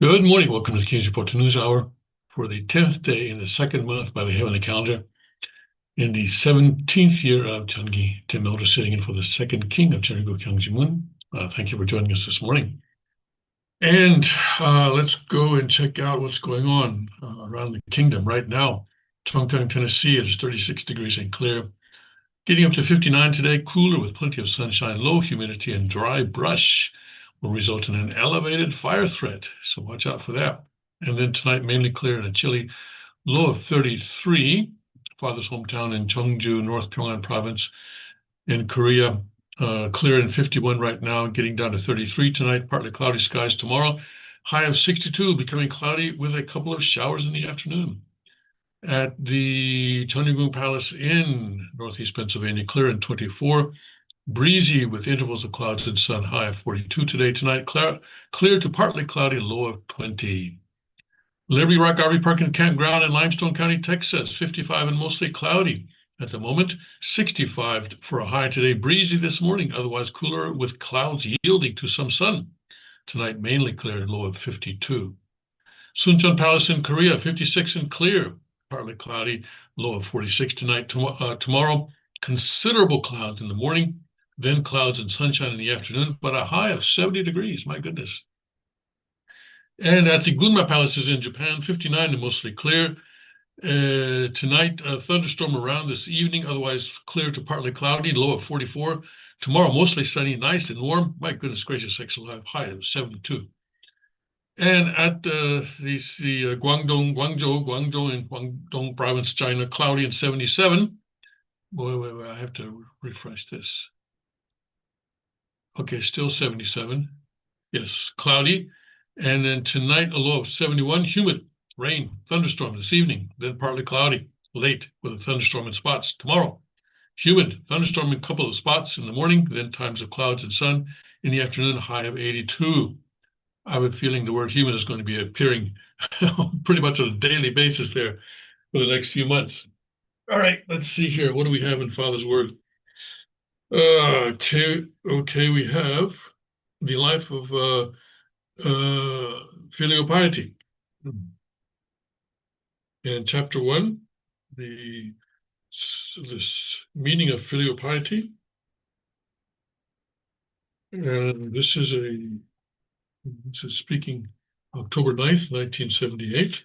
Good morning. Welcome to the King's Report News Hour for the 10th day in the second month by the heavenly calendar in the 17th year of Changi. Tim Elder sitting in for the second king of Changi, Kyung Thank you for joining us this morning. And let's go and check out what's going on around the kingdom right now. Chongqing, Tennessee, it is 36 degrees and clear. Getting up to 59 today, cooler with plenty of sunshine, low humidity, and dry brush will result in an elevated fire threat. So watch out for that. And then tonight, mainly clear and a chilly low of 33. Father's hometown in Cheongju, North Pyongan province in Korea. Clear and 51 right now, getting down to 33 tonight, partly cloudy skies tomorrow. High of 62, becoming cloudy with a couple of showers in the afternoon. At the Cheonryung Palace in Northeast Pennsylvania, clear and 24. Breezy with intervals of clouds and sun, high of 42 today. Tonight, clear to partly cloudy, low of 20. Liberty Rock RV Park and Campground in Limestone County, Texas, 55 and mostly cloudy at the moment. 65 for a high today. Breezy this morning, otherwise cooler with clouds yielding to some sun. Tonight, mainly clear, low of 52. Suncheon Palace in Korea, 56 and clear, partly cloudy, low of 46 tonight. Tomorrow, considerable clouds in the morning, then clouds and sunshine in the afternoon, but a high of 70 degrees. My goodness. And at the Gunma Palaces in Japan, 59 and mostly clear. Tonight, a thunderstorm around this evening, otherwise clear to partly cloudy, low of 44. Tomorrow, mostly sunny, nice and warm. My goodness gracious, high of 72. And at the Guangzhou in Guangdong province, China, cloudy and 77. Wait, I have to refresh this. Okay, still 77. Yes, cloudy. And then tonight, a low of 71, humid, rain, thunderstorm this evening, then partly cloudy, late with a thunderstorm in spots. Tomorrow, humid, thunderstorm in a couple of spots in the morning, then times of clouds and sun. In the afternoon, high of 82. I have a feeling the word humid is going to be appearing pretty much on a daily basis there for the next few months. All right, let's see here. What do we have in Father's Word? Okay, we have the life of filial piety. In chapter 1, the this meaning of filial piety. And this is speaking October 9th, 1978.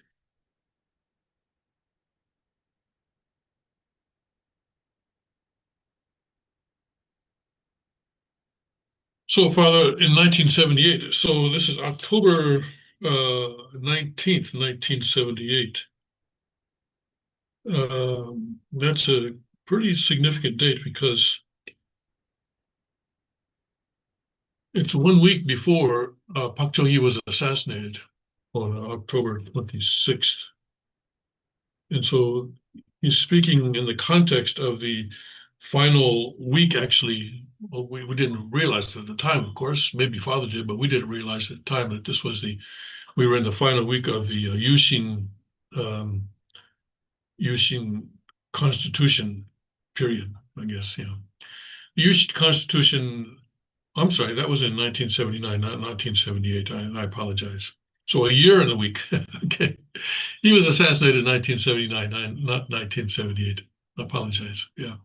So, Father, in 1978, so this is October 19th, 1978. That's a pretty significant date because it's 1 week before Park Chung-hee was assassinated on October 26th. And so he's speaking in the context of the final week, actually. Well, we didn't realize it at the time, of course. Maybe Father did, but we didn't realize at the time that we were in the final week of the Yushin Constitution period, I guess. Yeah. The Yushin Constitution, I'm sorry, that was in 1979, not 1978. I apologize. So a year and a week. Okay. He was assassinated in 1979, not 1978. I apologize. Yeah.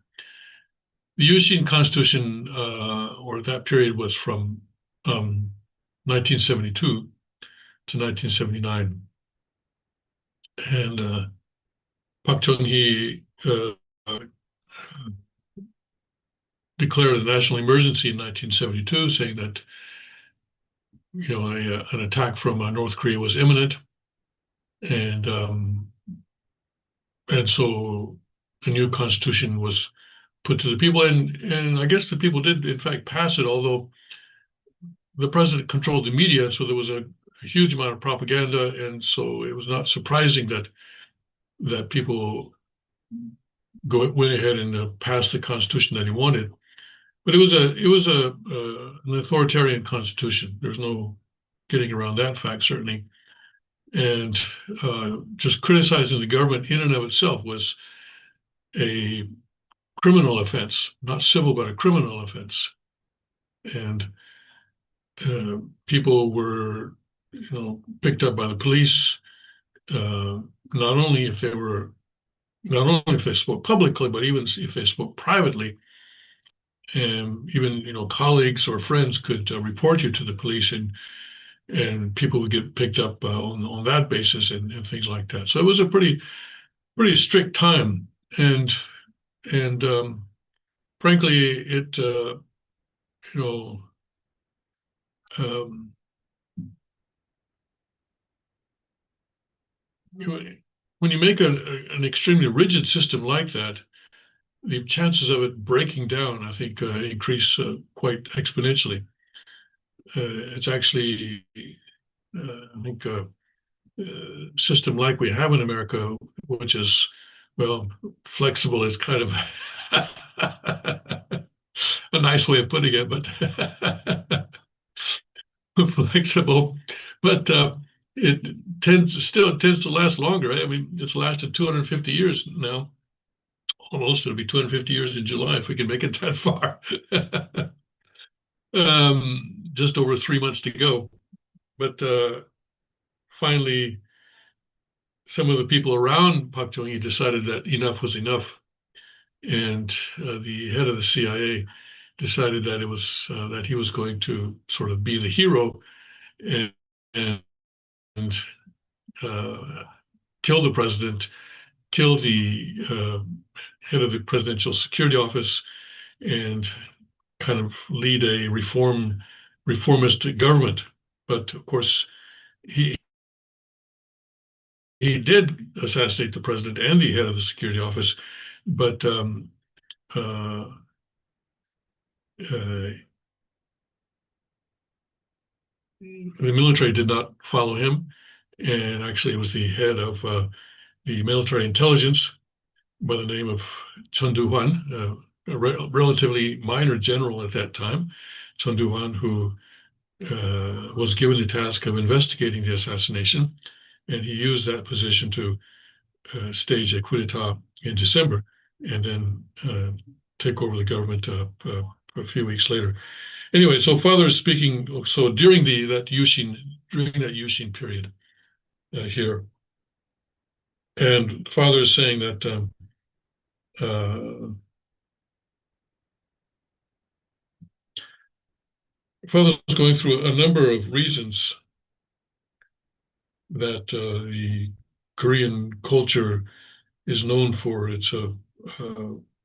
The Yushin Constitution, or that period, was from 1972 to 1979. And Park Chung-hee declared a national emergency in 1972, saying that an attack from North Korea was imminent, and so a new constitution was put to the people, and I guess the people did in fact pass it, although the president controlled the media, so there was a huge amount of propaganda, and so it was not surprising that people went ahead and passed the constitution that he wanted. But it was an authoritarian constitution. There's no getting around that fact, certainly. And just criticizing the government in and of itself was a criminal offense, not civil, but a criminal offense. And people were picked up by the police, uh, not only if they were, not only if they spoke publicly, but even if they spoke privately, and even colleagues or friends could report you to the police, and people would get picked up on that basis and things like that. So it was a pretty strict time, and frankly, it you know um, when you make an extremely rigid system like that, the chances of it breaking down, I think, increase quite exponentially. It's actually, I think, system like we have in America, which is, well, flexible is kind of a nice way of putting it, but flexible, but it tends to last longer. I mean, it's lasted 250 years now. Almost, it'll be 250 years in July if we can make it that far. Just over 3 months to go. But finally, some of the people around Pak Chung-hee decided that enough was enough, and the head of the CIA decided that it was that he was going to sort of be the hero and, and uh, kill the president, kill the head of the presidential security office, and kind of lead a reformist government. But of course, he he did assassinate the president and the head of the security office, but uh, uh, the military did not follow him, and actually it was the head of the military intelligence by the name of Chun Du-hwan, a relatively minor general at that time, Chun Du-hwan, who was given the task of investigating the assassination, and he used that position to stage a coup d'état in December, and then take over the government a few weeks later. Anyway, so Father is speaking. So during that Yushin period here, and Father is saying that Father is going through a number of reasons that the Korean culture is known for its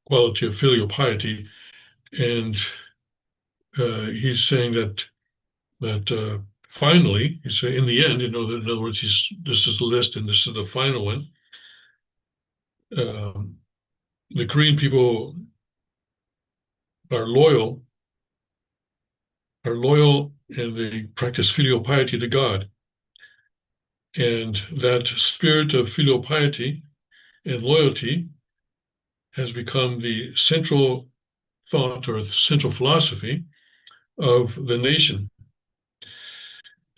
quality of filial piety, and he's saying that finally, he's saying in the end, in other words, this is the list and this is the final one. The Korean people are loyal, and they practice filial piety to God. And that spirit of filial piety and loyalty has become the central thought or the central philosophy of the nation.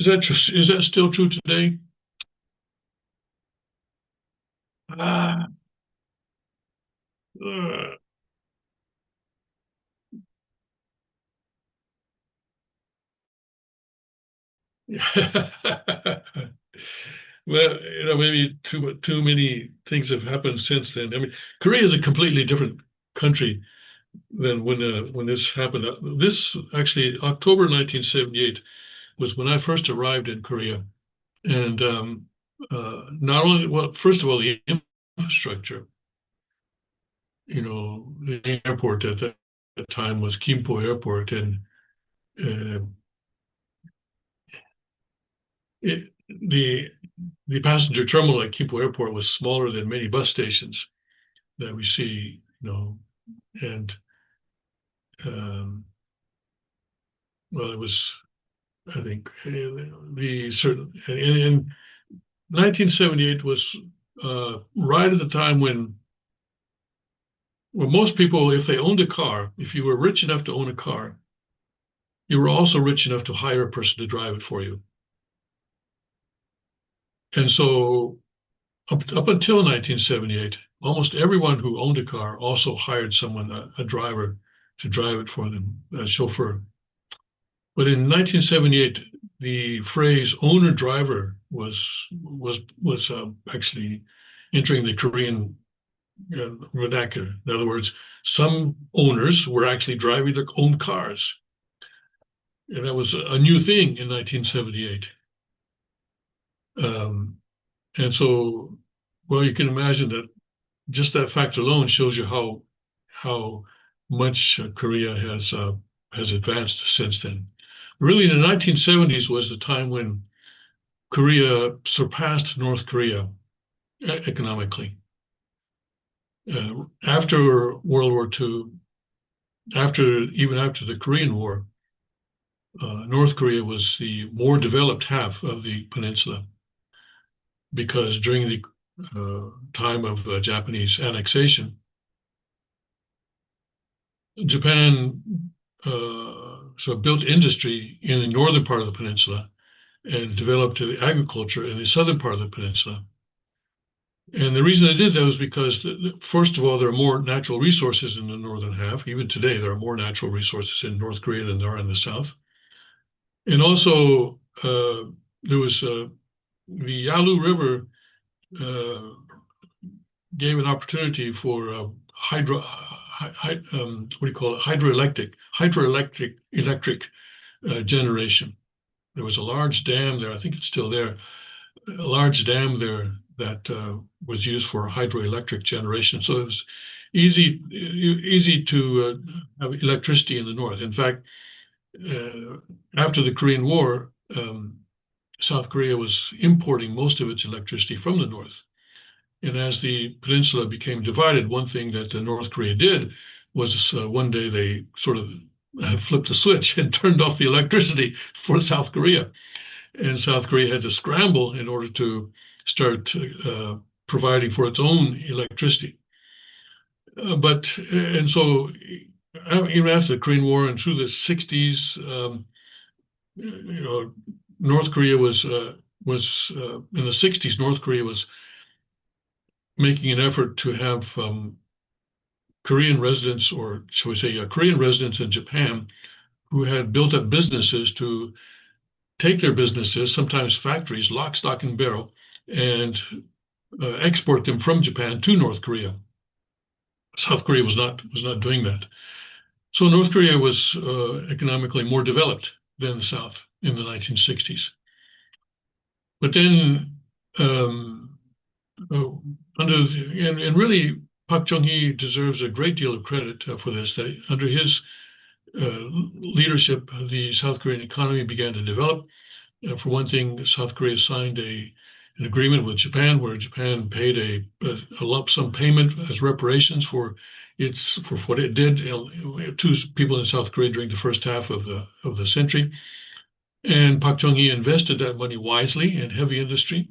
Is that still true today? Ah, uh, well, maybe too many things have happened since then. I mean, Korea is a completely different country than when this happened. This actually, October 1978 was when I first arrived in Korea, and not only, well, first of all, the infrastructure. The airport at that time was Kimpo Airport, and uh, it, the passenger terminal at Kimpo Airport was smaller than many bus stations that we see, and well, it was, I think, the certain in 1978 was right at the time when most people, if they owned a car, if you were rich enough to own a car, you were also rich enough to hire a person to drive it for you. And so up until 1978, almost everyone who owned a car also hired someone, a driver, to drive it for them, a chauffeur. But in 1978, the phrase owner-driver was actually entering the Korean vernacular. In other words, some owners were actually driving their own cars. And that was a new thing in 1978. And so, well, you can imagine that just that fact alone shows you how much Korea has advanced since then. Really, the 1970s was the time when Korea surpassed North Korea economically. After World War II, even after the Korean War, North Korea was the more developed half of the peninsula because during the time of Japanese annexation, Japan built industry in the northern part of the peninsula and developed agriculture in the southern part of the peninsula. And the reason they did that was because, first of all, there are more natural resources in the northern half. Even today, there are more natural resources in North Korea than there are in the south. And also, there was the Yalu River gave an opportunity for hydroelectric generation. There was a large dam there. I think it's still there. A large dam there that was used for hydroelectric generation. So it was easy to have electricity in the north. In fact, after the Korean War, South Korea was importing most of its electricity from the north. And as the peninsula became divided, one thing that North Korea did was one day they sort of flipped the switch and turned off the electricity for South Korea. And South Korea had to scramble in order to start providing for its own electricity. And so even after the Korean War and through the 60s, North Korea was in the 60s, North Korea was making an effort to have Korean residents, or shall we say, Korean residents in Japan who had built up businesses to take their businesses, sometimes factories, lock, stock, and barrel, and export them from Japan to North Korea. South Korea was not doing that. So North Korea was economically more developed than the South in the 1960s. But then and really Park Chung-hee deserves a great deal of credit for this. That under his leadership, the South Korean economy began to develop. For one thing, South Korea signed an agreement with Japan, where Japan paid a lump sum payment as reparations for what it did to people in South Korea during the first half of the century. And Park Chung-hee invested that money wisely in heavy industry,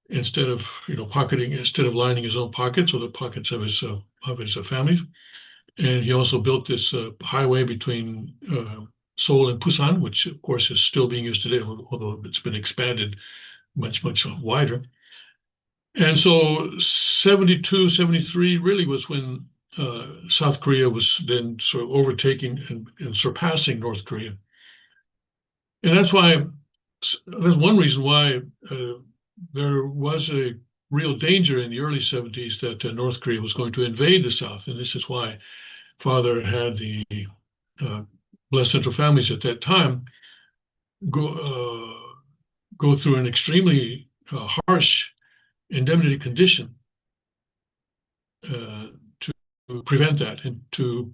instead of lining his own pockets or the pockets of his families. And he also built this highway between Seoul and Busan, which of course is still being used today, although it's been expanded much wider. And so 72, 73 really was when South Korea was then sort of overtaking and surpassing North Korea. And that's one reason why there was a real danger in the early 70s that North Korea was going to invade the South. And this is why Father had the Blessed Central Families at that time go through an extremely harsh indemnity condition to prevent that. And to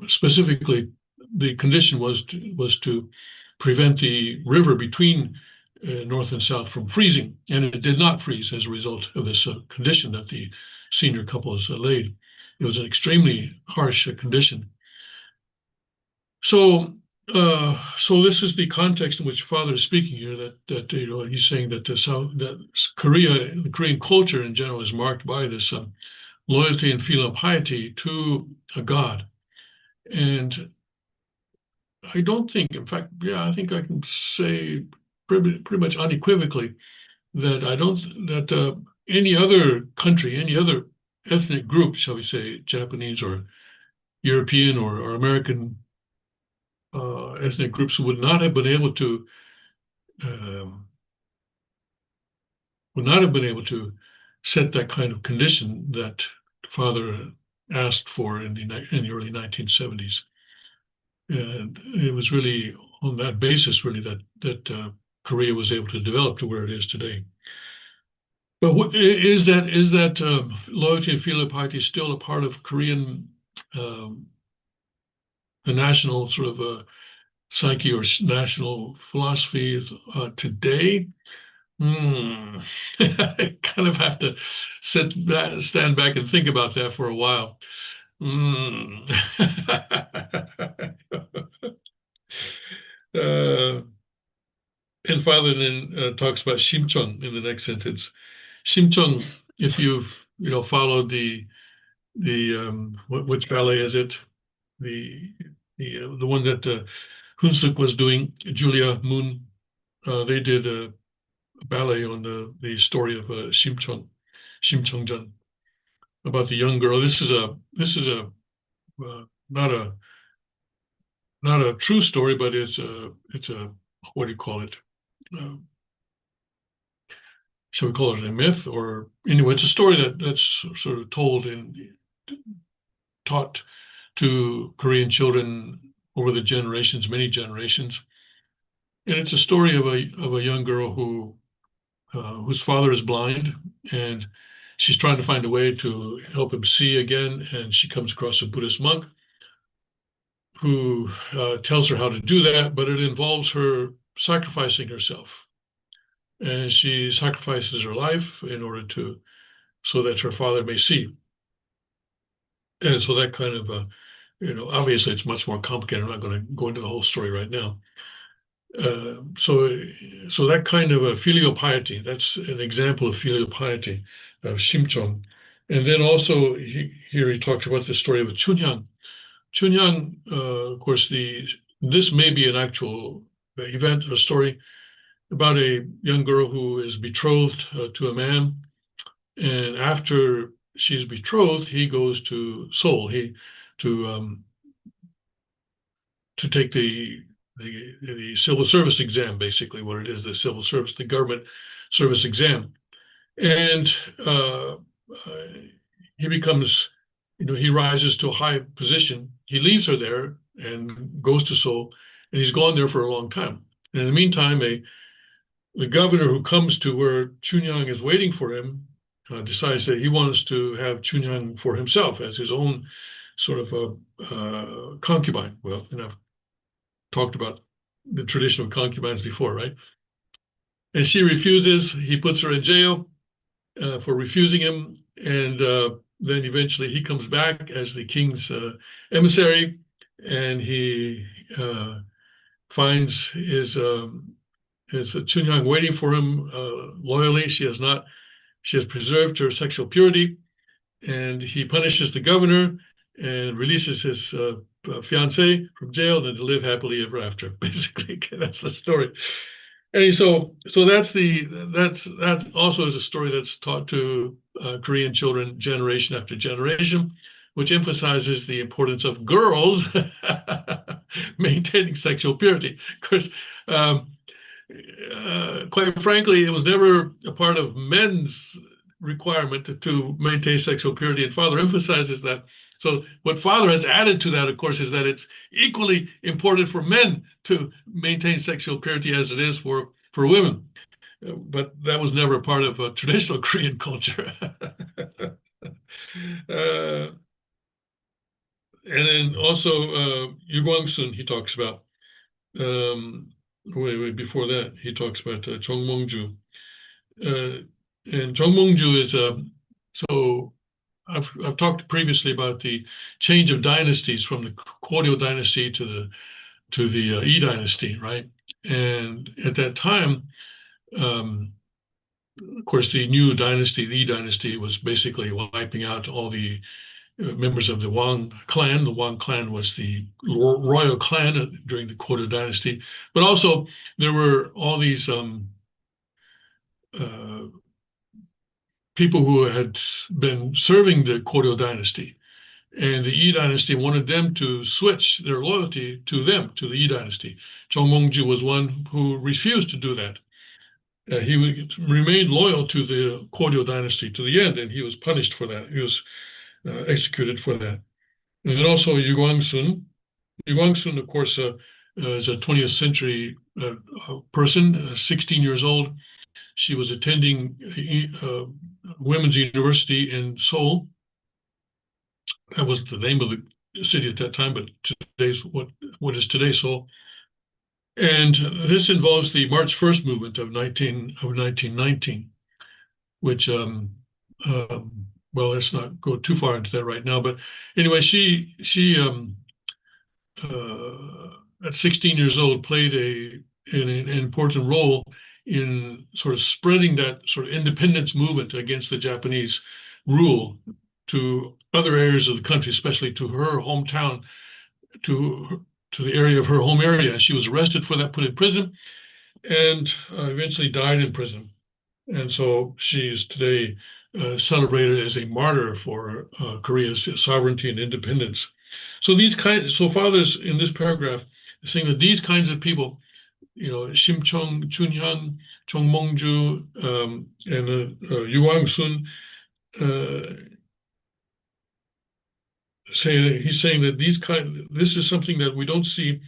specifically, the condition was to prevent the river between north and south from freezing, and it did not freeze as a result of this condition that the senior couple has laid. It was an extremely harsh condition. So this is the context in which Father is speaking here. That he's saying that Korea, the Korean culture in general, is marked by this loyalty and filial piety to a God, and I don't think, in fact, I think I can say pretty much unequivocally that any other country, any other ethnic group, shall we say, Japanese or European or American ethnic groups, would not have been able to would not have been able to set that kind of condition that father asked for in the early 1970s. And it was really on that basis, really, that Korea was able to develop to where it is today. But is that loyalty and filial piety still a part of Korean um, the national sort of psyche or national philosophy today? I kind of have to stand back and think about that for a while. Hmm. uh, and Father then talks about Shimcheon in the next sentence. Shimcheon, if you've followed which ballet is it? The the one that Hunsuk was doing, Julia Moon. They did a ballet on the story of Shim Chong-jun, about the young girl. This is a uh, not a not a true story, but it's a what do you call it? Uh, shall we call it a myth? Or anyway, it's a story that's sort of told and taught to Korean children over the generations, many generations. And it's a story of a young girl whose father is blind, and she's trying to find a way to help him see again. And she comes across a Buddhist monk who tells her how to do that, but it involves her sacrificing herself. And she sacrifices her life in order so that her father may see. And so that kind of, obviously it's much more complicated. I'm not going to go into the whole story right now. So that kind of a filial piety, that's an example of filial piety of Shimcheon. And then also here he talks about the story of Chunhyang. Chunhyang, of course, this may be an actual event, a story about a young girl who is betrothed to a man, and after she's betrothed, he goes to Seoul. To um, to take the civil service exam, basically what it is, the civil service, the government service exam. And he becomes, he rises to a high position. He leaves her there and goes to Seoul, and he's gone there for a long time. And in the meantime, the governor who comes to where Chunyang is waiting for him decides that he wants to have Chunyang for himself as his own sort of a concubine. Well, I've talked about the tradition of concubines before, right? And she refuses. He puts her in jail for refusing him. And then eventually he comes back as the king's emissary, and he finds his Chunyang waiting for him loyally. She has preserved her sexual purity, and he punishes the governor and releases his fiancée from jail, and to live happily ever after. Basically, that's the story. And so that also is a story that's taught to Korean children generation after generation, which emphasizes the importance of girls maintaining sexual purity. Of course, quite frankly, it was never a part of men's requirement to maintain sexual purity, and Father emphasizes that. So what Father has added to that, of course, is that it's equally important for men to maintain sexual purity as it is for women. But that was never a part of traditional Korean culture. And then also Yugwangsun, he talks about. Wait, before that, he talks about Chongmongju. And Chongmongju is so I've talked previously about the change of dynasties from the Goryeo dynasty to the Yi dynasty, right? And at that time, of course, the new dynasty, the Yi dynasty, was basically wiping out all the members of the Wang clan. The Wang clan was the royal clan during the Goryeo dynasty, but also there were all these people who had been serving the Goryeo dynasty, And the Yi dynasty wanted them to switch their loyalty to them, to the Yi dynasty. Chong Mongju was one who refused to do that. He remained loyal to the Koryo dynasty to the end, and he was punished for that. He was executed for that. And then also Yu Guangsun. Yu Guangsun, of course, is a 20th century person, 16 years old. She was attending women's university in Seoul. That was the name of the city at that time, but today's what is today Seoul. And this involves the March 1st movement of 1919, which well, let's not go too far into that right now. But anyway, she at 16 years old played an important role in sort of spreading that sort of independence movement against the Japanese rule to other areas of the country, especially to her hometown, to the area of her home area. She was arrested for that, put in prison, and eventually died in prison. And so she is today celebrated as a martyr for Korea's sovereignty and independence. So fathers in this paragraph is saying that these kinds of people, Shim Chung, Chun Hyun, Chong Mongju, and Yu Wang-sun, he's saying that this is something that we don't see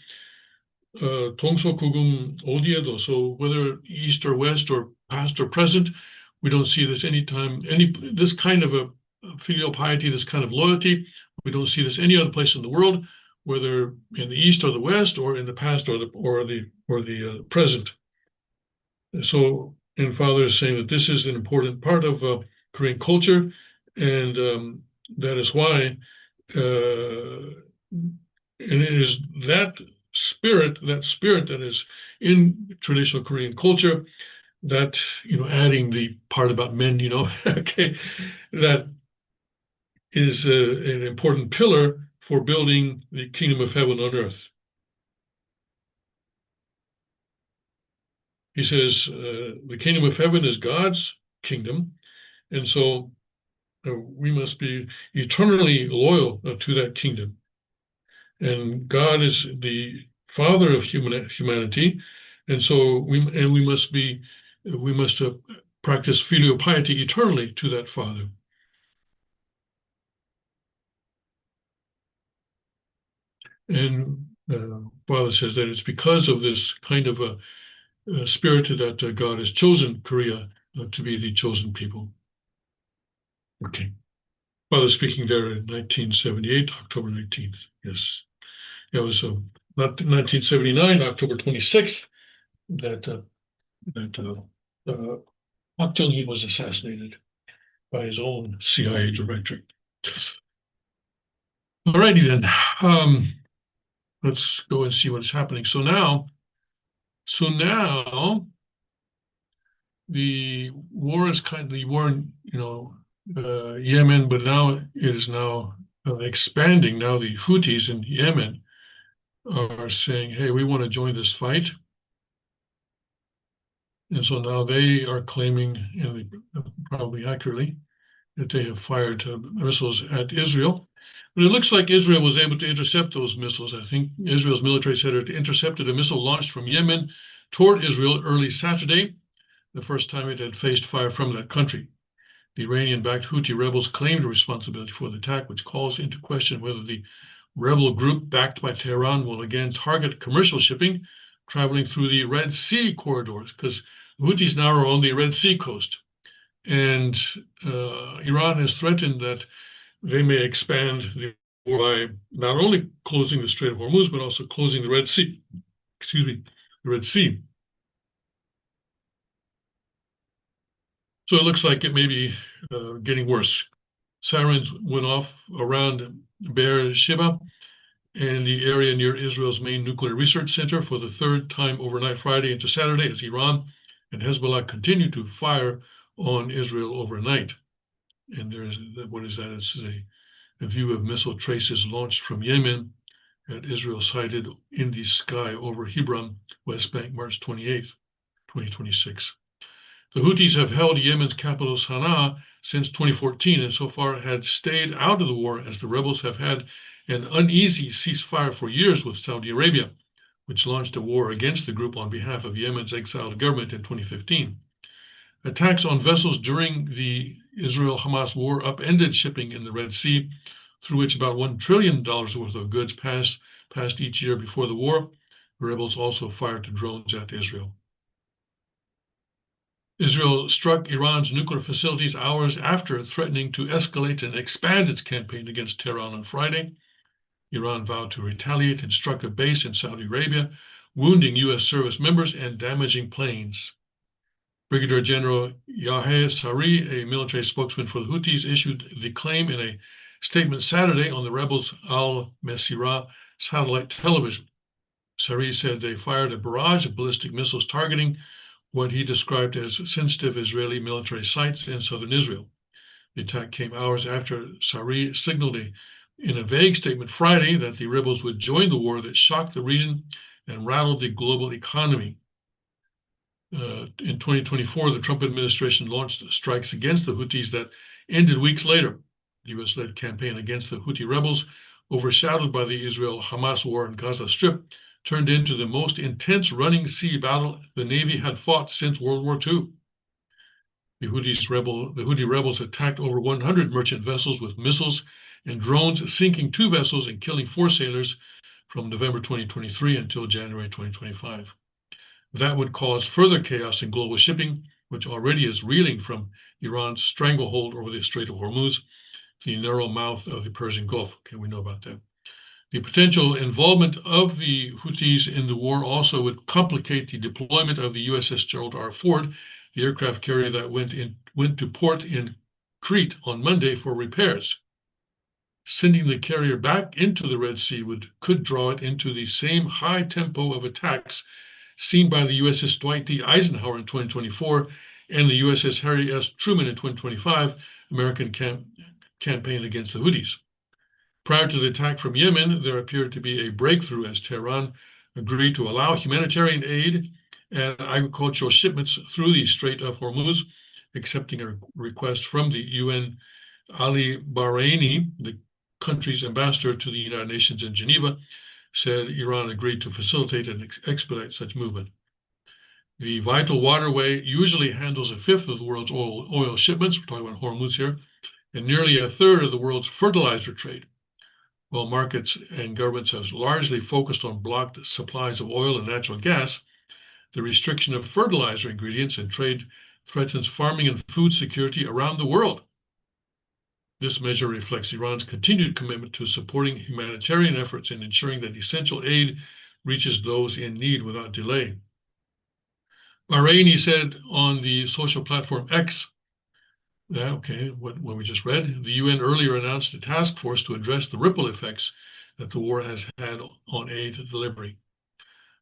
동서구금 어디에도, so whether east or west or past or present, we don't see this this kind of a filial piety, this kind of loyalty. We don't see this any other place in the world, whether in the east or the west, or in the past or the present. So, and Father is saying that this is an important part of Korean culture, and that is why, and it is that spirit that is in traditional Korean culture, that, adding the part about men, okay, that is an important pillar for building the kingdom of heaven on earth. He says the kingdom of heaven is God's kingdom, and so we must be eternally loyal to that kingdom. And God is the Father of humanity, and so we must practice filial piety eternally to that Father. And Father says that it's because of this kind of a spirit that God has chosen Korea to be the chosen people. Okay. Father speaking there in 1978, October 19th. Yes. It was not 1979, October 26th, that Park Chung-hee was assassinated by his own CIA director. All righty then. Let's go and see what's happening. So now the war is the war in Yemen, but now it is now expanding. Now the Houthis in Yemen are saying, "Hey, we want to join this fight," and so now they are claiming, probably accurately, that they have fired missiles at Israel. But it looks like Israel was able to intercept those missiles. I think Israel's military said it intercepted a missile launched from Yemen toward Israel early Saturday, the first time it had faced fire from that country. The Iranian-backed Houthi rebels claimed responsibility for the attack, which calls into question whether the rebel group backed by Tehran will again target commercial shipping traveling through the Red Sea corridors, because Houthis now are on the Red Sea coast. And Iran has threatened that they may expand the war by not only closing the Strait of Hormuz, but also closing the Red Sea. The Red Sea. So it looks like it may be getting worse. Sirens went off around Beersheba and the area near Israel's main nuclear research center for the third time overnight Friday into Saturday, as Iran and Hezbollah continue to fire on Israel overnight. And there's, what is that? It's a view of missile traces launched from Yemen at Israel sighted in the sky over Hebron, West Bank, March 28th, 2026. The Houthis have held Yemen's capital Sana'a since 2014 and so far had stayed out of the war as the rebels have had an uneasy ceasefire for years with Saudi Arabia, which launched a war against the group on behalf of Yemen's exiled government in 2015. Attacks on vessels during the Israel-Hamas war upended shipping in the Red Sea, through which about $1 trillion worth of goods passed each year before the war. The rebels also fired drones at Israel. Israel struck Iran's nuclear facilities hours after threatening to escalate and expand its campaign against Tehran on Friday. Iran vowed to retaliate and struck a base in Saudi Arabia, wounding U.S. service members and damaging planes. Brigadier General Yahya Saree, a military spokesman for the Houthis, issued the claim in a statement Saturday on the rebels' Al-Masirah satellite television. Saree said they fired a barrage of ballistic missiles targeting what he described as sensitive Israeli military sites in southern Israel. The attack came hours after Saree signaled in a vague statement Friday that the rebels would join the war that shocked the region and rattled the global economy. In 2024, the Trump administration launched strikes against the Houthis that ended weeks later. The U.S.-led campaign against the Houthi rebels, overshadowed by the Israel-Hamas war in Gaza Strip, turned into the most intense running sea battle the Navy had fought since World War II. The Houthi rebels attacked over 100 merchant vessels with missiles and drones, sinking 2 vessels and killing 4 sailors from November 2023 until January 2025. That would cause further chaos in global shipping, which already is reeling from Iran's stranglehold over the Strait of Hormuz, the narrow mouth of the Persian Gulf. Okay, we know about that. The potential involvement of the Houthis in the war also would complicate the deployment of the USS Gerald R. Ford, the aircraft carrier that went to port in Crete on Monday for repairs. Sending the carrier back into the Red Sea could draw it into the same high tempo of attacks seen by the USS Dwight D. Eisenhower in 2024 and the USS Harry S. Truman in 2025, American campaign against the Houthis. Prior to the attack from Yemen, there appeared to be a breakthrough as Tehran agreed to allow humanitarian aid and agricultural shipments through the Strait of Hormuz, accepting a request from the UN. Ali Bahraini, the country's ambassador to the United Nations in Geneva, said Iran agreed to facilitate and expedite such movement. The vital waterway usually handles a fifth of the world's oil shipments, we're talking about Hormuz here, and nearly a third of the world's fertilizer trade. While markets and governments have largely focused on blocked supplies of oil and natural gas, the restriction of fertilizer ingredients and trade threatens farming and food security around the world. This measure reflects Iran's continued commitment to supporting humanitarian efforts and ensuring that essential aid reaches those in need without delay. Bahraini said on the social platform X, what we just read, the UN earlier announced a task force to address the ripple effects that the war has had on aid delivery.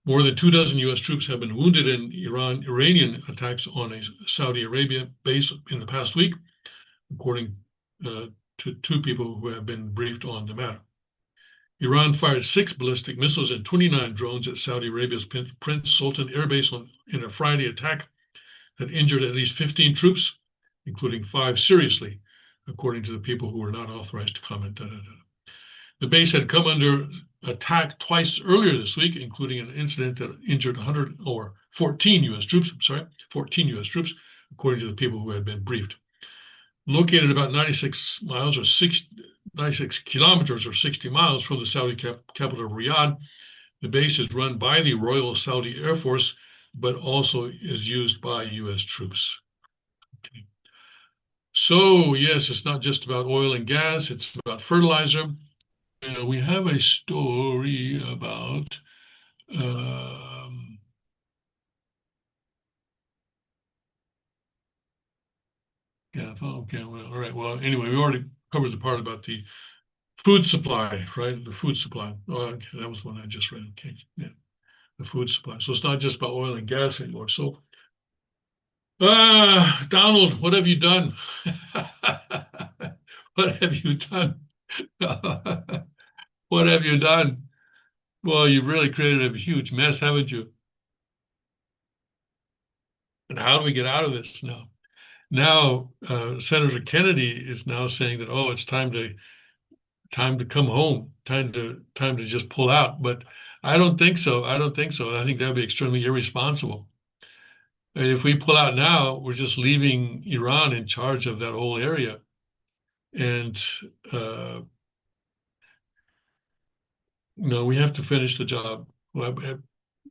More than 24 U.S. troops have been wounded in Iranian attacks on a Saudi Arabia base in the past week, according to 2 people who have been briefed on the matter. Iran fired 6 ballistic missiles and 29 drones at Saudi Arabia's Prince Sultan Air Base in a Friday attack that injured at least 15 troops, including 5 seriously, according to the people who were not authorized to comment. The base had come under attack twice earlier this week, including an incident that injured 14 U.S. troops, 14 U.S. troops, according to the people who had been briefed. Located about 96 kilometers or 60 miles from the Saudi capital of Riyadh, the base is run by the Royal Saudi Air Force, but also is used by U.S. troops. Okay. So, yes, it's not just about oil and gas, it's about fertilizer. We have a story about okay, well, all right. Well, anyway, we already covered the part about the food supply, right? The food supply. Oh, okay, that was one I just read. Okay, yeah, the food supply. So it's not just about oil and gas anymore. So, Donald, what have you done? What have you done? What have you done? Well, you've really created a huge mess, haven't you? And how do we get out of this now? Now, Senator Kennedy is now saying that, oh, it's time to come home, time to just pull out. But I don't think so. I don't think so. I think that would be extremely irresponsible. And if we pull out now, we're just leaving Iran in charge of that whole area. And uh, we have to finish the job. Well,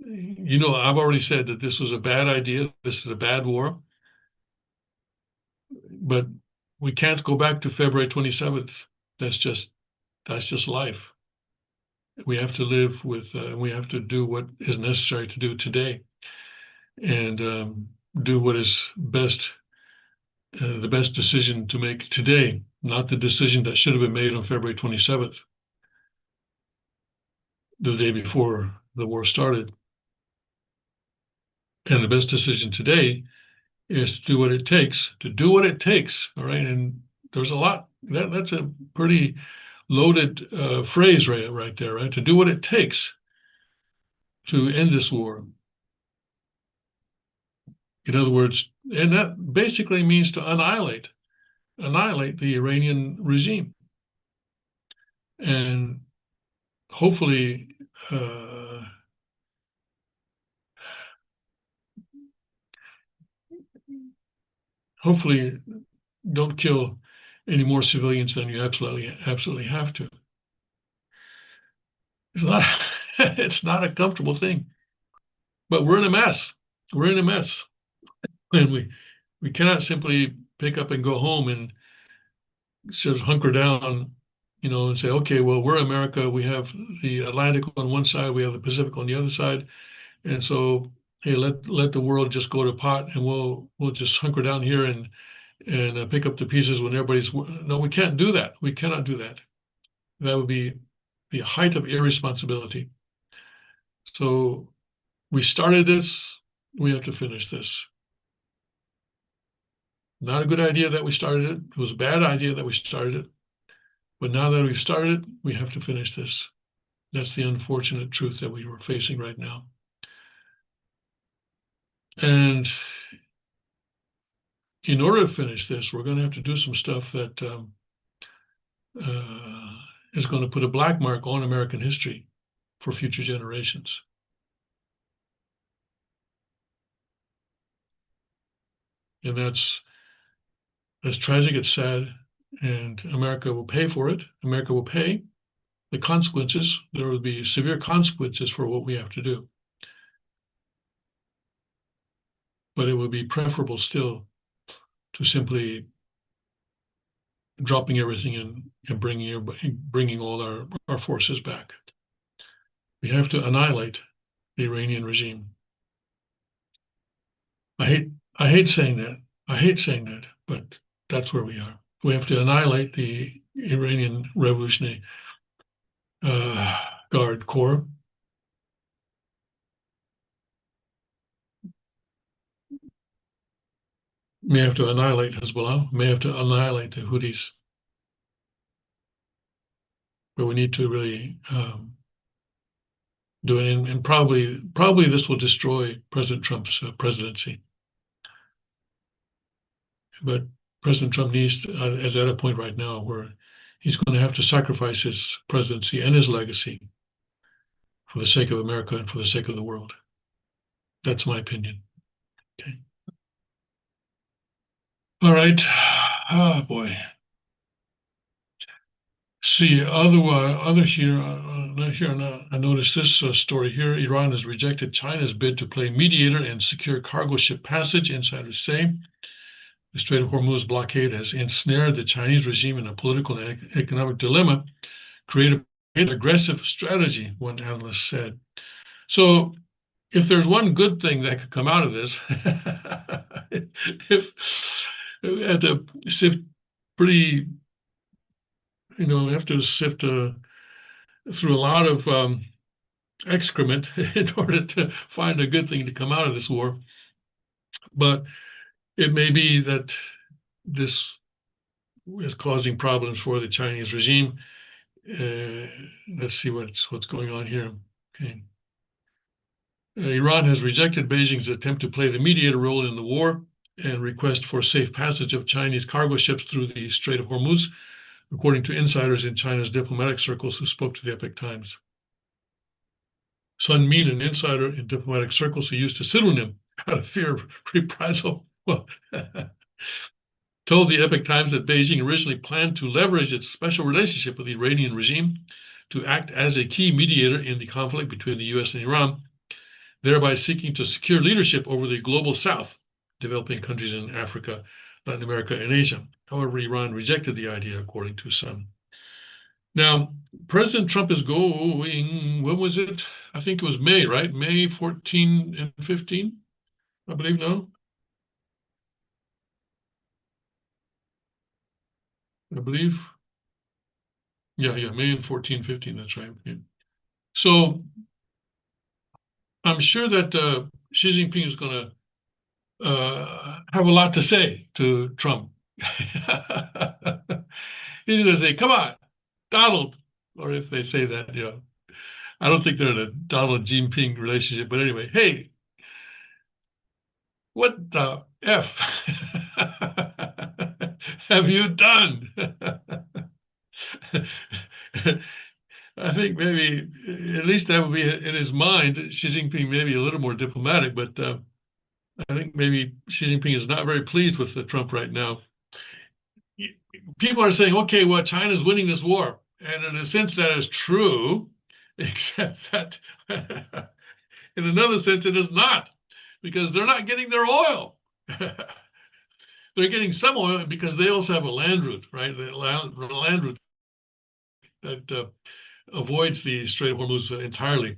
I've already said that this was a bad idea. This is a bad war, but we can't go back to February 27th. That's just life. We have to live with, we have to do what is necessary to do today, and do what is best, the best decision to make today, not the decision that should have been made on February 27th, the day before the war started. And the best decision today is to do what it takes, all right? And there's a lot, that's a pretty loaded phrase right there, right? To do what it takes to end this war. In other words, and that basically means to annihilate the Iranian regime. And hopefully, hopefully don't kill any more civilians than you absolutely have to. It's not it's not a comfortable thing, but we're in a mess. We're in a mess, and we cannot simply pick up and go home and just hunker down, and say, okay, well, we're America. We have the Atlantic on one side, we have the Pacific on the other side, and so hey, let the world just go to pot, and we'll just hunker down here and pick up the pieces when everybody's. No, we can't do that. We cannot do that. That would be the height of irresponsibility. So we started this. We have to finish this. Not a good idea that we started it. It was a bad idea that we started it. But now that we've started it, we have to finish this. That's the unfortunate truth that we were facing right now. And in order to finish this, we're going to have to do some stuff that is going to put a black mark on American history for future generations. And that's tragic, it's sad, and America will pay for it. America will pay the consequences. There will be severe consequences for what we have to do. But it would be preferable still to simply dropping everything and bringing all our forces back. We have to annihilate the Iranian regime. I hate saying that. I hate saying that, but that's where we are. We have to annihilate the Iranian Revolutionary Guard Corps. May have to annihilate Hezbollah. May have to annihilate the Houthis. But we need to really do it, and probably this will destroy President Trump's presidency. But President Trump is at a point right now where he's going to have to sacrifice his presidency and his legacy for the sake of America and for the sake of the world. That's my opinion. Okay. All right. Oh boy. See, other here, I noticed this story here. Iran has rejected China's bid to play mediator and secure cargo ship passage. Insiders say the Strait of Hormuz blockade has ensnared the Chinese regime in a political and economic dilemma, created an aggressive strategy, one analyst said. So if there's one good thing that could come out of this, if we had to sift pretty, have to sift through a lot of excrement in order to find a good thing to come out of this war. But it may be that this is causing problems for the Chinese regime. Let's see what's going on here. Okay. Iran has rejected Beijing's attempt to play the mediator role in the war and request for safe passage of Chinese cargo ships through the Strait of Hormuz, according to insiders in China's diplomatic circles who spoke to the Epoch Times. Sun Min, an insider in diplomatic circles who used to pseudonym out of fear of reprisal, well, told the Epoch Times that Beijing originally planned to leverage its special relationship with the Iranian regime to act as a key mediator in the conflict between the US and Iran, thereby seeking to secure leadership over the global south, developing countries in Africa, Latin America, and Asia. However, Iran rejected the idea, according to Sun. Now, President Trump is going, when was it? I think it was May, right? May 14 and 15, I believe, no? I believe. Yeah, May and 14, 15, that's right. Yeah. So I'm sure that Xi Jinping is going to have a lot to say to Trump. He's going to say, come on, Donald, or if they say that, I don't think they're in a Donald Jinping relationship, but anyway, hey, what the F have you done? I think maybe, at least that would be in his mind, Xi Jinping may be a little more diplomatic, but I think maybe Xi Jinping is not very pleased with Trump right now. People are saying, okay, well, China's winning this war. And in a sense, that is true, except that in another sense, it is not, because they're not getting their oil. They're getting some oil because they also have a land route, right? The land route that avoids the Strait of Hormuz entirely,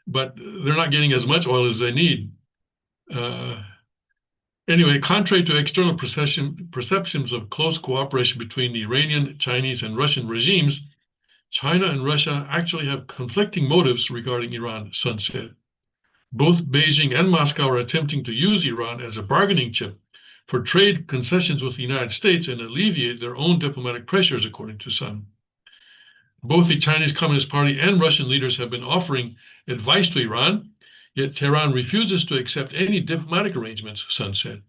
but they're not getting as much oil as they need. Anyway, contrary to external perceptions of close cooperation between the Iranian, Chinese, and Russian regimes, China and Russia actually have conflicting motives regarding Iran, Sun said. Both Beijing and Moscow are attempting to use Iran as a bargaining chip for trade concessions with the United States and alleviate their own diplomatic pressures, according to Sun. Both the Chinese Communist Party and Russian leaders have been offering advice to Iran, yet Tehran refuses to accept any diplomatic arrangements, Sun said.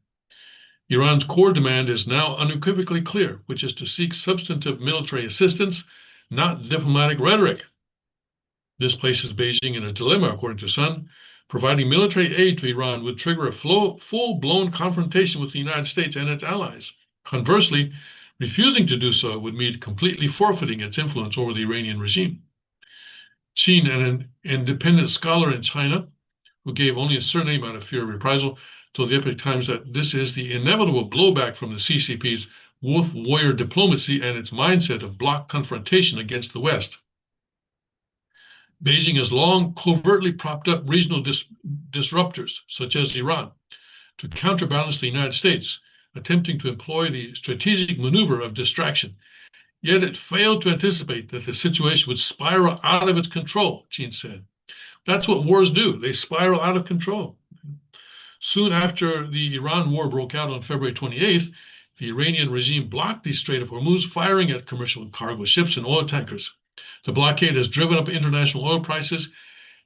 Iran's core demand is now unequivocally clear, which is to seek substantive military assistance, not diplomatic rhetoric. This places Beijing in a dilemma, according to Sun. Providing military aid to Iran would trigger a full-blown confrontation with the United States and its allies. Conversely, refusing to do so would mean completely forfeiting its influence over the Iranian regime. Qin, an independent scholar in China, who gave only a surname out of fear of reprisal, told the Epoch Times that this is the inevitable blowback from the CCP's wolf warrior diplomacy and its mindset of bloc confrontation against the West. Beijing has long covertly propped up regional disruptors, such as Iran, to counterbalance the United States, attempting to employ the strategic maneuver of distraction. Yet it failed to anticipate that the situation would spiral out of its control, Qin said. That's what wars do. They spiral out of control. Soon after the Iran war broke out on February 28th, the Iranian regime blocked the Strait of Hormuz, firing at commercial cargo ships and oil tankers. The blockade has driven up international oil prices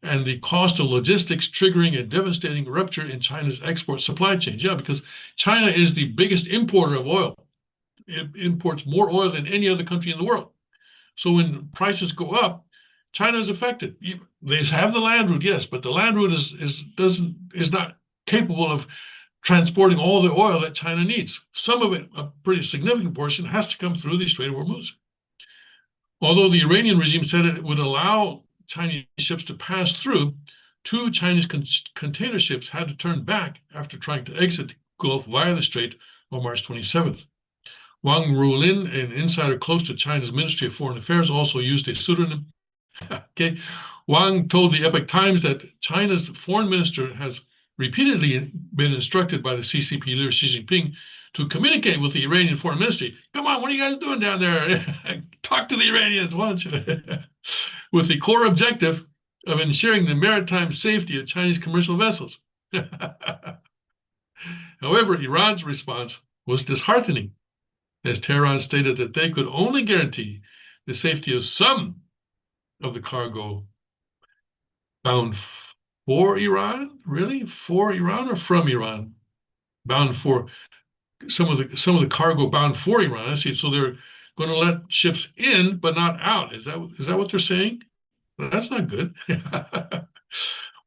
and the cost of logistics, triggering a devastating rupture in China's export supply chains. Yeah, because China is the biggest importer of oil. It imports more oil than any other country in the world. So when prices go up, China is affected. They have the land route, yes, but the land route is not capable of transporting all the oil that China needs. Some of it, a pretty significant portion, has to come through the Strait of Hormuz. Although the Iranian regime said it would allow Chinese ships to pass through, two Chinese container ships had to turn back after trying to exit the Gulf via the strait on March 27th. Wang Rulin, an insider close to China's Ministry of Foreign Affairs, also used a pseudonym. Okay. Wang told the Epoch Times that China's foreign minister has repeatedly been instructed by the CCP leader Xi Jinping to communicate with the Iranian foreign ministry. Come on, what are you guys doing down there? Talk to the Iranians, why don't you? With the core objective of ensuring the maritime safety of Chinese commercial vessels. However, Iran's response was disheartening, as Tehran stated that they could only guarantee the safety of some of the cargo bound for Iran? Really? For Iran or from Iran? Bound for some of the cargo bound for Iran. I see. So they're going to let ships in, but not out. Is that what they're saying? Well, that's not good.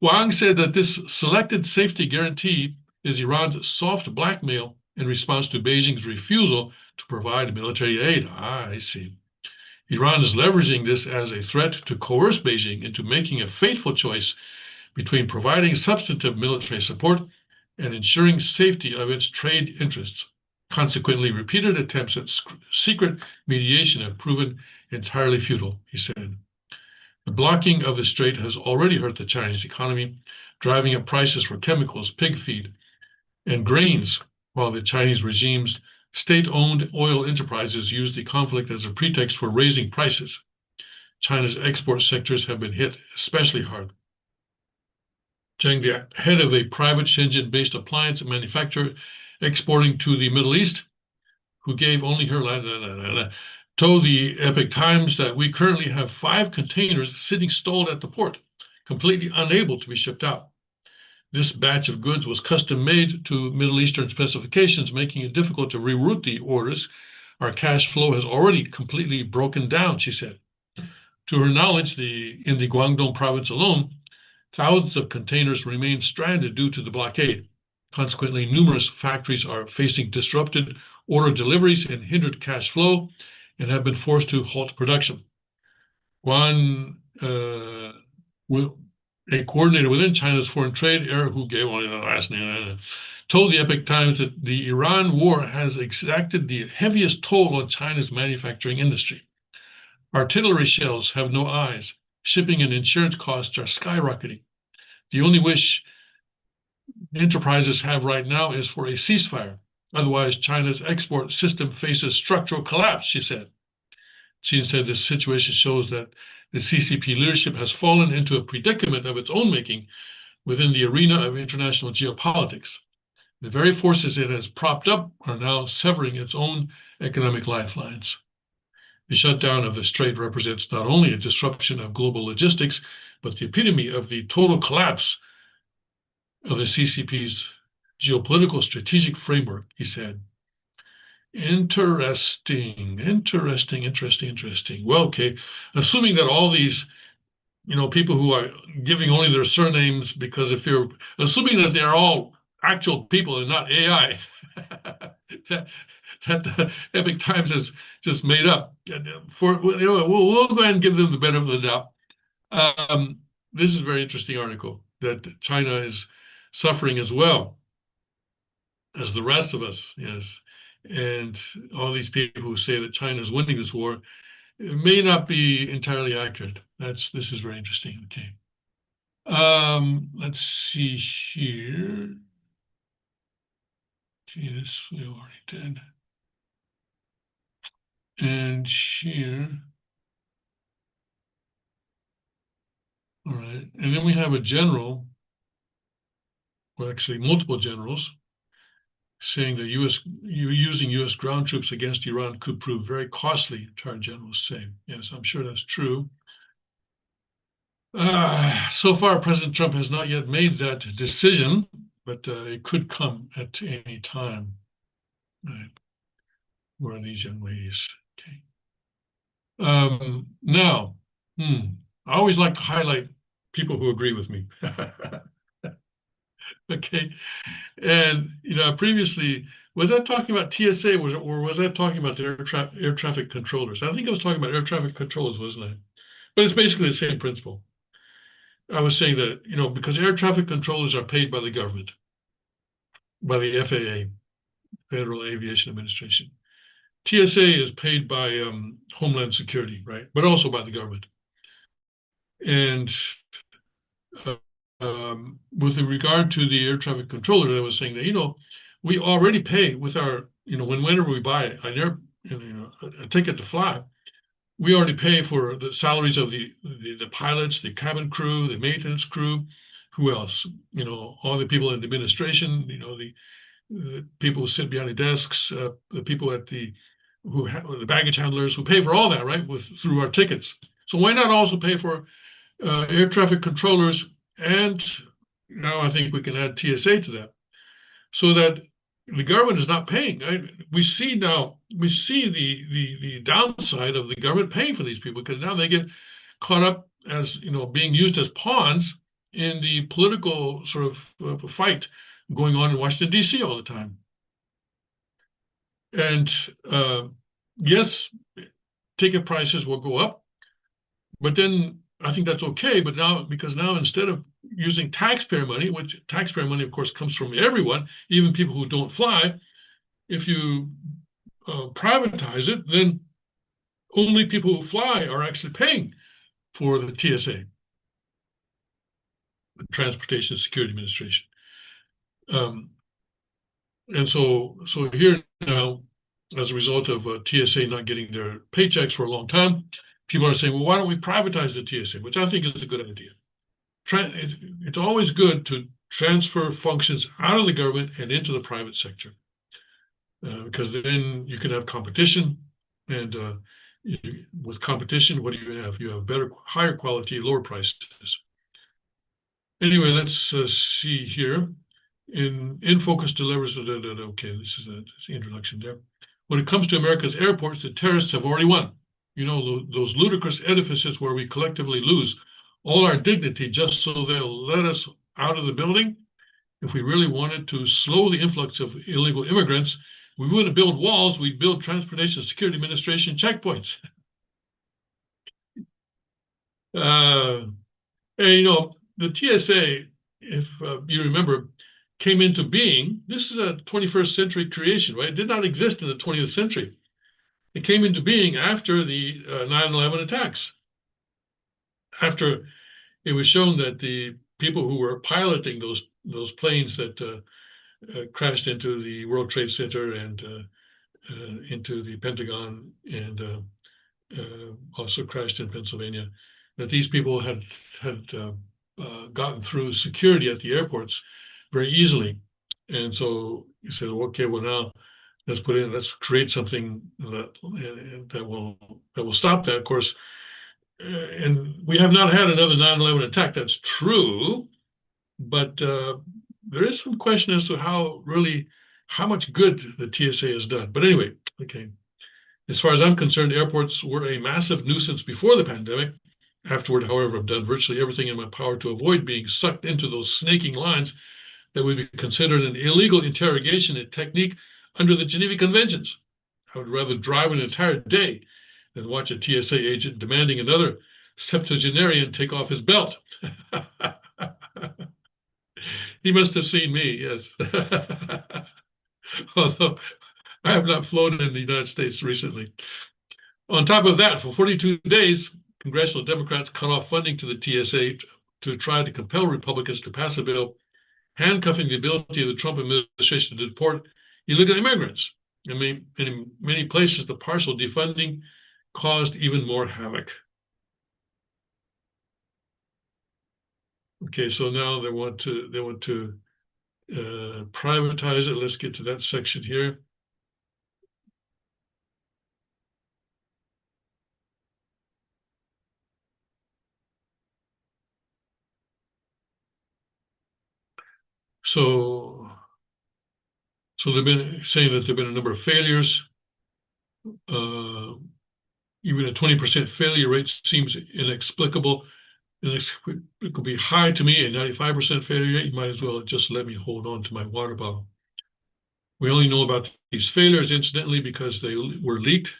Wang said that this selected safety guarantee is Iran's soft blackmail in response to Beijing's refusal to provide military aid. I see. Iran is leveraging this as a threat to coerce Beijing into making a fateful choice between providing substantive military support and ensuring safety of its trade interests. Consequently, repeated attempts at secret mediation have proven entirely futile, he said. The blocking of the strait has already hurt the Chinese economy, driving up prices for chemicals, pig feed, and grains, while the Chinese regime's state-owned oil enterprises use the conflict as a pretext for raising prices. China's export sectors have been hit especially hard. Zhang, the head of a private Shenzhen-based appliance manufacturer exporting to the Middle East, who gave only her told the Epoch Times that we currently have 5 containers sitting stalled at the port, completely unable to be shipped out. This batch of goods was custom made to Middle Eastern specifications, making it difficult to reroute the orders. Our cash flow has already completely broken down, she said. To her knowledge, in the Guangdong province alone, thousands of containers remain stranded due to the blockade. Consequently, numerous factories are facing disrupted order deliveries and hindered cash flow and have been forced to halt production. One, a coordinator within China's foreign trade, Eric, who gave only the last name, told the Epoch Times that the Iran war has exacted the heaviest toll on China's manufacturing industry. Artillery shells have no eyes. Shipping and insurance costs are skyrocketing. The only wish enterprises have right now is for a ceasefire. Otherwise, China's export system faces structural collapse, she said. She said this situation shows that the CCP leadership has fallen into a predicament of its own making within the arena of international geopolitics. The very forces it has propped up are now severing its own economic lifelines. The shutdown of the strait represents not only a disruption of global logistics, but the epitome of the total collapse of the CCP's geopolitical strategic framework, he said. Interesting. Well, okay, assuming that all these, people who are giving only their surnames, because if you're assuming that they're all actual people and not AI, that the Epoch Times has just made up. We'll go ahead and give them the benefit of the doubt. This is a very interesting article that China is suffering as well as the rest of us, yes. And all these people who say that China is winning this war, it may not be entirely accurate. This is very interesting. Okay. Let's see here. Okay, this we already did. And here. All right. And then we have a general, well, actually multiple generals, saying that using U.S. ground troops against Iran could prove very costly, retired generals say. Yes, I'm sure that's true. So far, President Trump has not yet made that decision, but it could come at any time. Right. Where are these young ladies? Okay. Now, I always like to highlight people who agree with me. Okay. And, previously, was I talking about TSA or was I talking about the air traffic controllers? I think I was talking about air traffic controllers, wasn't I? But it's basically the same principle. I was saying that, because air traffic controllers are paid by the government, by the FAA, Federal Aviation Administration. TSA is paid by Homeland Security, right? But also by the government. And with regard to the air traffic controller, I was saying that, we already pay with our, whenever we buy a ticket to fly, we already pay for the salaries of the pilots, the cabin crew, the maintenance crew, who else? All the people in the administration, the people who sit behind the desks, the people at the baggage handlers who pay for all that, right, through our tickets. So why not also pay for air traffic controllers and now I think we can add TSA to that, so that the government is not paying. We see the downside of the government paying for these people, because now they get caught up as, being used as pawns in the political sort of fight going on in Washington, D.C. all the time. And yes, ticket prices will go up, but then I think that's okay. But now, because now instead of using taxpayer money, which taxpayer money, of course, comes from everyone, even people who don't fly, if you privatize it, then only people who fly are actually paying for the TSA, the Transportation Security Administration. And so here now, as a result of TSA not getting their paychecks for a long time, people are saying, well, why don't we privatize the TSA, which I think is a good idea. It's always good to transfer functions out of the government and into the private sector, because then you can have competition. And with competition, what do you have? You have better, higher quality, lower prices. Anyway, let's see here. In focus delivers. Okay, this is the introduction there. When it comes to America's airports, the terrorists have already won. Those ludicrous edifices where we collectively lose all our dignity just so they'll let us out of the building. If we really wanted to slow the influx of illegal immigrants, we wouldn't build walls, we'd build Transportation Security Administration checkpoints. And the TSA, if you remember, came into being. This is a 21st century creation, right? It did not exist in the 20th century. It came into being after the 9/11 attacks. After it was shown that the people who were piloting those planes that crashed into the World Trade Center and into the Pentagon and also crashed in Pennsylvania, that these people had gotten through security at the airports very easily. And so you said, okay, well, now let's create something that will stop that. Of course, and we have not had another 9/11 attack. That's true, but there is some question as to how much good the TSA has done. But anyway, okay. As far as I'm concerned, airports were a massive nuisance before the pandemic. Afterward, however, I've done virtually everything in my power to avoid being sucked into those snaking lines that would be considered an illegal interrogation technique under the Geneva Conventions. I would rather drive an entire day than watch a TSA agent demanding another septuagenarian take off his belt. He must have seen me, yes. Although I have not flown in the United States recently. On top of that, for 42 days, congressional Democrats cut off funding to the TSA to try to compel Republicans to pass a bill handcuffing the ability of the Trump administration to deport illegal immigrants. I mean, in many places, the partial defunding caused even more havoc. Okay, so now they want to privatize it. Let's get to that section here. So they've been saying that there've been a number of failures. Even a 20% failure rate seems inexplicable. It could be high to me. A 95% failure rate, you might as well just let me hold on to my water bottle. We only know about these failures, incidentally, because they were leaked.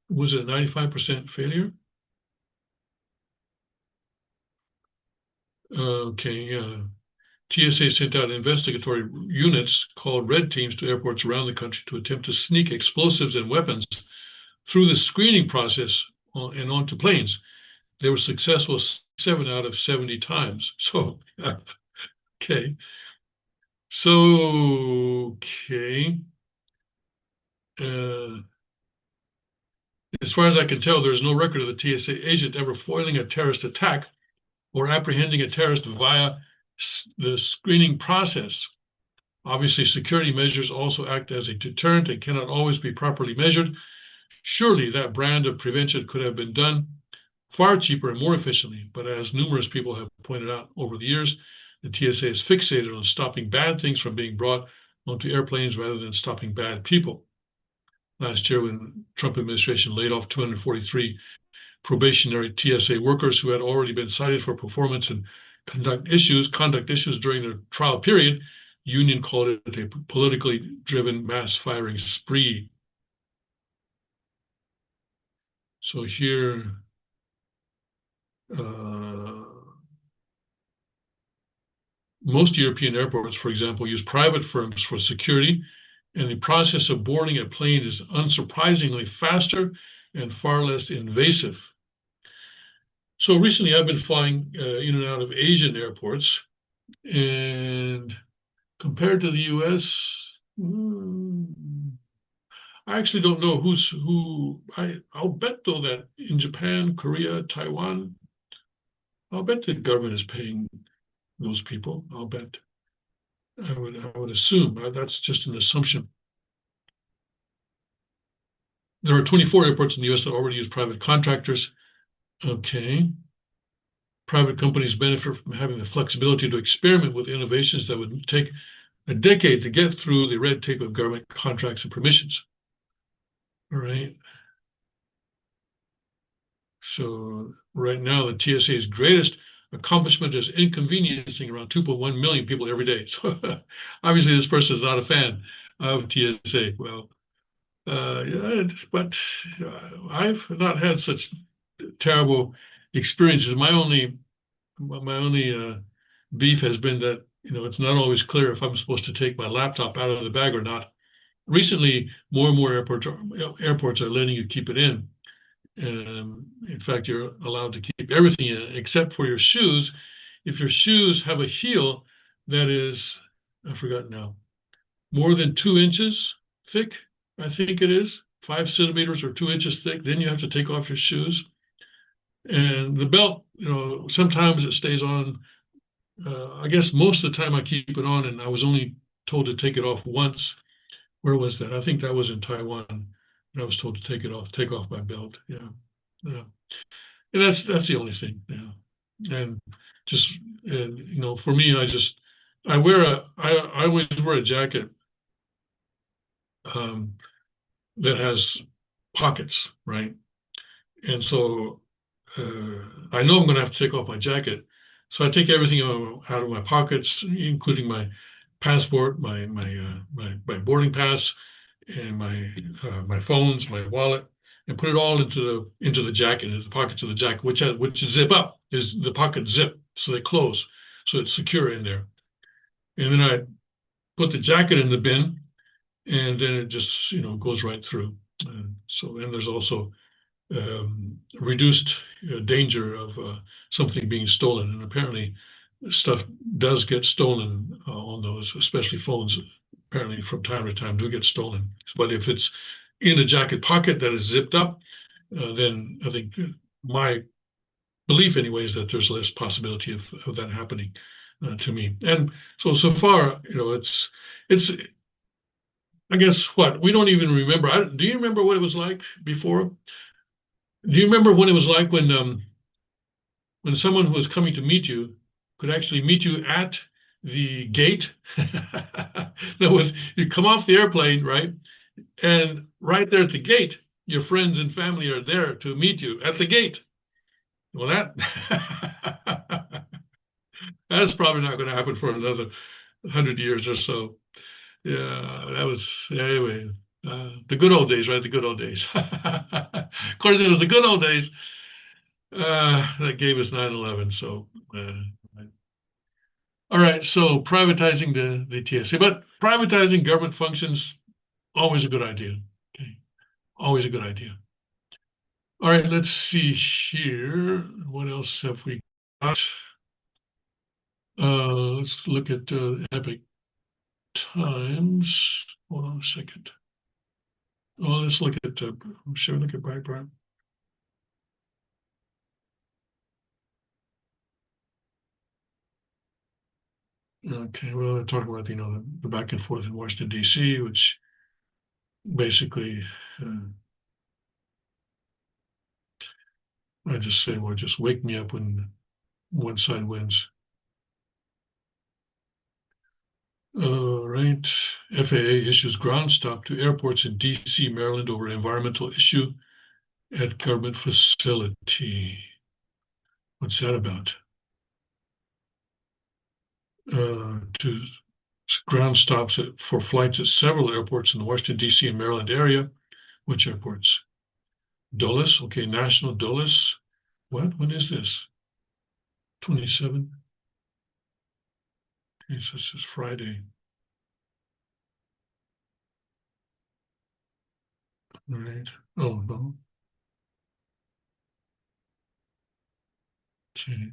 Was it a 95% failure? Okay, TSA sent out investigatory units called red teams to airports around the country to attempt to sneak explosives and weapons through the screening process and onto planes. They were successful 7 out of 70 times. So, okay. So, okay. As far as I can tell, there is no record of the TSA agent ever foiling a terrorist attack or apprehending a terrorist via the screening process. Obviously, security measures also act as a deterrent and cannot always be properly measured. Surely that brand of prevention could have been done far cheaper and more efficiently, but as numerous people have pointed out over the years, The TSA is fixated on stopping bad things from being brought onto airplanes rather than stopping bad people. Last year, when Trump administration laid off 243 probationary TSA workers who had already been cited for performance and conduct issues during their trial period, union called it a politically driven mass firing spree. So here, most European airports, for example, use private firms for security, and the process of boarding a plane is unsurprisingly faster and far less invasive. So recently I've been flying in and out of Asian airports, and compared to the US, I actually don't know who's who. I'll bet though that in Japan, Korea, Taiwan, I'll bet the government is paying those people. I'll bet. I would assume that's just an assumption. There are 24 airports in the US that already use private contractors. Okay. Private companies benefit from having the flexibility to experiment with innovations that would take a decade to get through the red tape of government contracts and permissions. All right. So right now, the TSA's greatest accomplishment is inconveniencing around 2.1 million people every day. So obviously, this person is not a fan of TSA. Well, yeah, but I've not had such terrible experiences. My only beef has been that it's not always clear if I'm supposed to take my laptop out of the bag or not. Recently, more and more airports are letting you keep it in. In fact, you're allowed to keep everything in except for your shoes. If your shoes have a heel that is, I forgot now, more than 2 inches thick, I think it is, 5 centimeters or 2 inches thick, then you have to take off your shoes. And the belt, sometimes it stays on. I guess most of the time I keep it on, and I was only told to take it off once. Where was that? I think that was in Taiwan. And I was told to take off my belt. Yeah, yeah. And that's the only thing. Yeah, and just for me, I always wear a jacket um, that has pockets, right? And so I know I'm going to have to take off my jacket, so I take everything out of my pockets, including my passport, my boarding pass, and my phones, my wallet, and put it all into the jacket, into the pockets of the jacket, which zip up. Is the pocket zip, so they close, so it's secure in there. And then I put the jacket in the bin, and then it just goes right through. And there's also reduced danger of something being stolen. And apparently, stuff does get stolen on those, especially phones. Apparently, from time to time, do get stolen. But if it's in a jacket pocket that is zipped up, then I think my belief, anyway, is that there's less possibility of that happening to me. And so far, it's. I guess what we don't even remember. Do you remember what it was like before? Do you remember what it was like when someone who was coming to meet you could actually meet you at the gate? That was, you come off the airplane, right? And right there at the gate, your friends and family are there to meet you at the gate. Well, that's probably not going to happen for another 100 years or so. Yeah, that was anyway. The good old days, right? The good old days. Of course, it was the good old days that gave us 9/11. So, all right. So privatizing the TSA, but privatizing government functions, always a good idea. Okay, always a good idea. All right. Let's see here. What else have we got? Let's look at Epic Times. Hold on a second. Oh, let's look at. Should we look at Breitbart? Okay, well, they're talking about the back and forth in Washington D.C., which basically I just say, well, just wake me up when one side wins. All right. FAA issues ground stop to airports in DC, Maryland over environmental issue at government facility. What's that about? To ground stops for flights at several airports in the Washington, D.C. and Maryland area. Which airports? Dulles, okay, National Dulles. What? When is this? 27? Okay, so this is Friday. All right. Oh, no. Okay.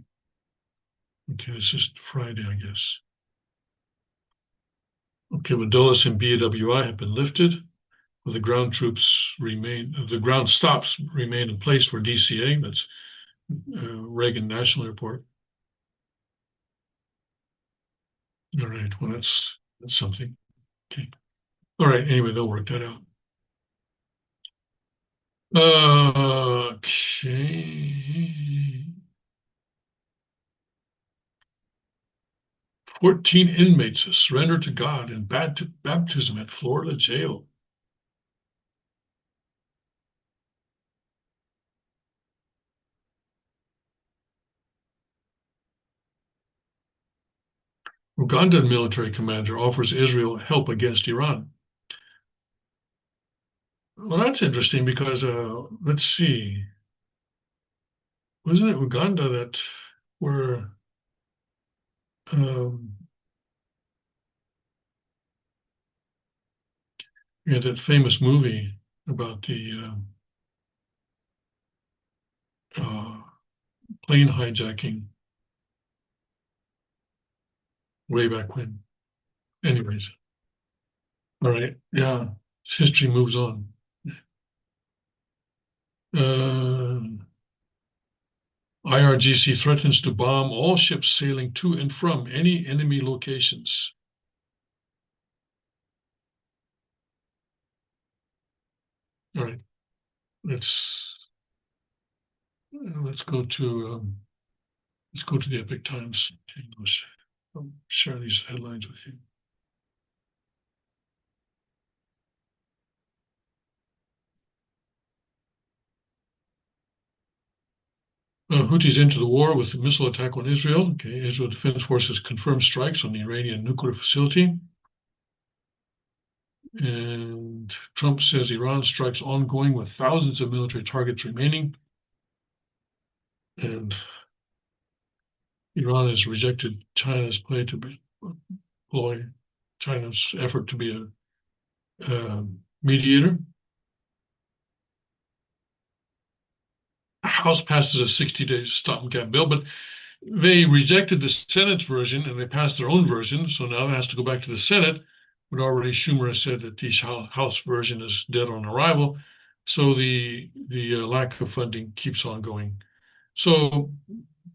Okay, this is Friday, I guess. Okay, well, Dulles and BWI have been lifted. Well, the ground stops remain in place for DCA. That's Reagan National Airport. All right. Well, that's something. Okay. All right. Anyway, they'll work that out. Okay. 14 inmates surrendered to God in baptism at Florida jail. Ugandan military commander offers Israel help against Iran. Well, that's interesting because let's see, wasn't it Uganda that were um, that famous movie about the uh, plane hijacking way back when? Anyways, all right, yeah, history moves on. Uh, IRGC threatens to bomb all ships sailing to and from any enemy locations. All right, let's let's go to the Epic Times. I'll share these headlines with you. Houthis into the war with a missile attack on Israel. Okay, Israel Defense Forces confirmed strikes on the Iranian nuclear facility. And Trump says Iran strikes ongoing with thousands of military targets remaining. And Iran has rejected China's play to employ China's effort to be a mediator. House passes a 60-day stop-and-gap bill, but they rejected the Senate's version and they passed their own version. So now it has to go back to the Senate. But already Schumer has said that the House version is dead on arrival. So the lack of funding keeps on going. So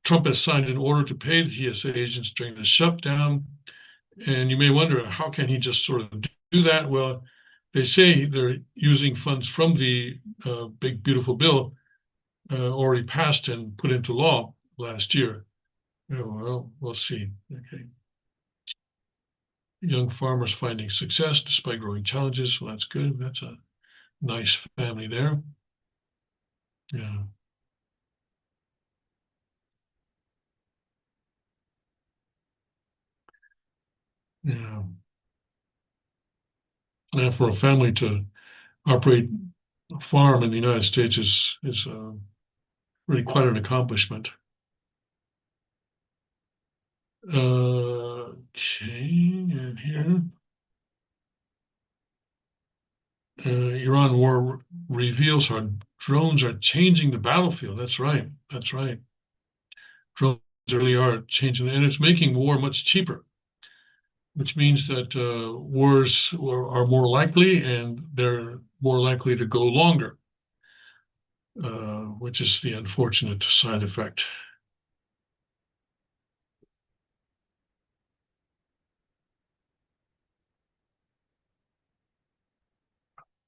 Trump has signed an order to pay the TSA agents during the shutdown. And you may wonder, how can he just sort of do that? Well, they say they're using funds from the big, beautiful bill already passed and put into law last year. Oh, well, we'll see. Okay. Young farmers finding success despite growing challenges. Well, that's good. That's a nice family there. Yeah. Yeah. And for a family to operate a farm in the United States is really quite an accomplishment. Okay, and here, Iran war reveals how drones are changing the battlefield. That's right. That's right. Drones really are changing, and it's making war much cheaper, which means that wars are more likely and they're more likely to go longer, which is the unfortunate side effect.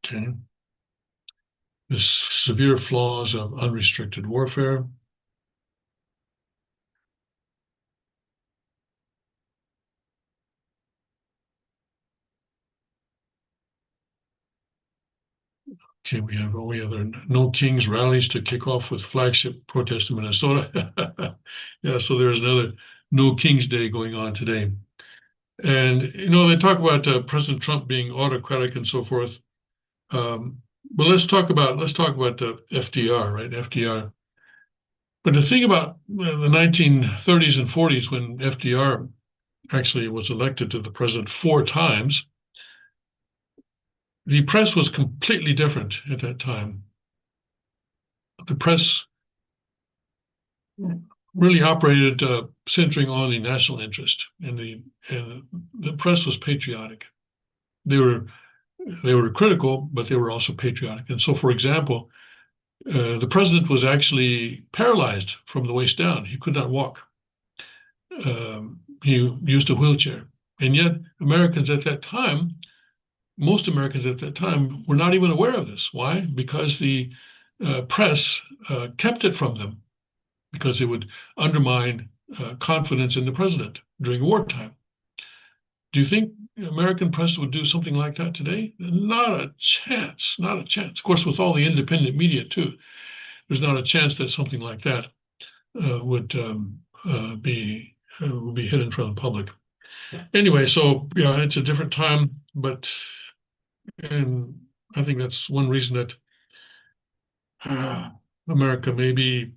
Okay. The severe flaws of unrestricted warfare. Okay, we have No Kings rallies to kick off with flagship protest in Minnesota. Yeah, so there's another No Kings Day going on today. And they talk about President Trump being autocratic and so forth. But let's talk about FDR, right? FDR. But the thing about the 1930s and 40s, when FDR actually was elected to the president 4 times, the press was completely different at that time. The press really operated centering on the national interest, and the press was patriotic. They were critical, but they were also patriotic. And so, for example, the president was actually paralyzed from the waist down. He could not walk. He used a wheelchair, and yet most Americans at that time were not even aware of this. Why? Because the press kept it from them, because it would undermine confidence in the president during wartime. Do you think the American press would do something like that today? Not a chance, not a chance. Of course, with all the independent media too, there's not a chance that something like that would be hidden from the public. Anyway, so yeah, it's a different time, and I think that's one reason that America may be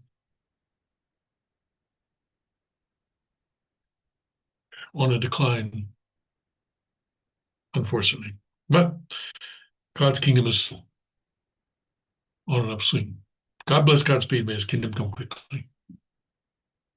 on a decline, unfortunately. But God's kingdom is on an upswing. God bless Godspeed. May his kingdom come quickly.